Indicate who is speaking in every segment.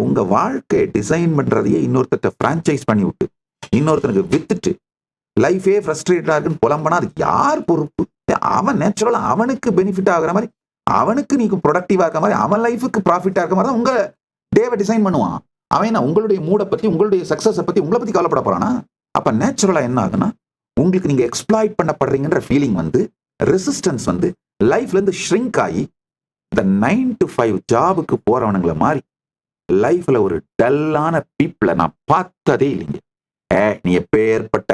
Speaker 1: உங்க வாழ்க்கையை design பண்றதையே இன்னொருத்தட்ட franchise பண்ணி விட்டு இன்னொருத்தனுக்கு வித்துட்டு லைஃபே ஃப்ரஸ்ட்ரேட்டா இருக்குன்னு புலம்பனா அதுக்கு யார் பொறுப்பு? அவன் நேச்சுரலா அவனுக்கு பெனிஃபிட் ஆகுற மாதிரி, அவனுக்கு நீங்க ப்ரொடக்டிவா இருக்க மாதிரி, அவன் லைஃபுக்கு ப்ராஃபிட்டா இருக்க மாதிரி தான் உங்க டேவை டிசைன் பண்ணுவான். அவன் உங்களுடைய மூடை பத்தி, உங்களுடைய சக்சஸை பத்தி, உங்களை பத்தி கவலைப்பட போறானா? அப்ப நேச்சுரலா என்ன ஆகுனா, உங்களுக்கு நீங்க எக்ஸ்ப்ளாய்ட் பண்ணப்படுறீங்கன்ற ஃபீலிங் வந்து, ரெசிஸ்டன்ஸ் வந்து லைஃப்ல இருந்து ஷ்ரிங்க் ஆகி இந்த 9 to 5 ஜாபுக்கு போறவனுங்களை மாதிரி லைஃப்ல ஒரு டல்லான பீப்புளை நான் பார்த்ததே இல்லைங்க. நீ எப்பேற்பட்ட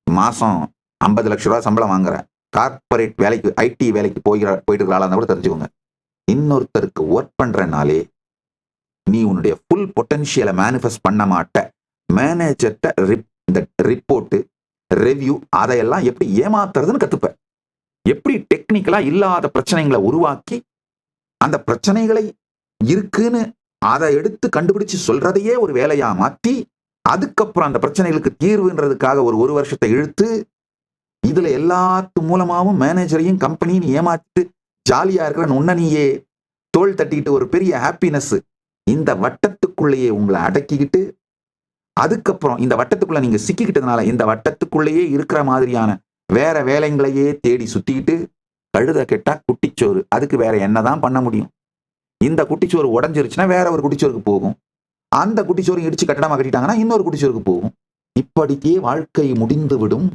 Speaker 1: மாசம் 50 லட்சம் ரூபாய் சம்பளம் வாங்குற கார்பரேட் வேலைக்கு, ஐடி வேலைக்கு போயிட்டு இருக்கிறாளா கூட தெரிஞ்சுக்கோங்க. இன்னொருத்தருக்கு ஒர்க் பண்றனாலே நீ உன்னுடைய ஃபுல் பொட்டன்ஷியலை மேனிஃபெஸ்ட் பண்ண மாட்ட. மேனேஜர்கிட்ட இந்த ரிப்போர்ட்டு, ரெவ்யூ அதையெல்லாம் எப்படி ஏமாத்துறதுன்னு கத்துப்ப. எப்படி டெக்னிக்கலா இல்லாத பிரச்சனைகளை உருவாக்கி அந்த பிரச்சனைகளை இருக்குன்னு அதை எடுத்து கண்டுபிடிச்சு சொல்றதையே ஒரு வேலையா மாத்தி, அதுக்கப்புறம் அந்த பிரச்சனைகளுக்கு தீர்வுன்றதுக்காக ஒரு வருஷத்தை இழுத்து, இதுல எல்லாத்து மூலமாவும் மேனேஜரையும் கம்பெனியும் ஏமாத்திட்டு ஜாலியா இருக்கிற உன்னையே தோள் தட்டிக்கிட்டு ஒரு பெரிய ஹாப்பினஸ் இந்த வட்டத்துக்குள்ளேயே உங்களை அடக்கிக்கிட்டு, அதுக்கப்புறம் இந்த வட்டத்துக்குள்ள நீங்க சிக்கிக்கிட்டதுனால இந்த வட்டத்துக்குள்ளேயே இருக்கிற மாதிரியான வேற வேலைங்களையே தேடி சுத்திக்கிட்டு, கழுத கெட்டா குட்டிச்சோறு, அதுக்கு வேற என்னதான் பண்ண முடியும்? இந்த குட்டிச்சோறு உடஞ்சிருச்சுன்னா வேற ஒரு குட்டிச்சோருக்கு போகும். அந்த குட்டிச்சோறு இடிச்சு கட்டடமா கட்டிட்டாங்கன்னா இன்னொரு குட்டிச்சோருக்கு போகும். இப்படிக்கே வாழ்க்கை முடிந்து விடும்.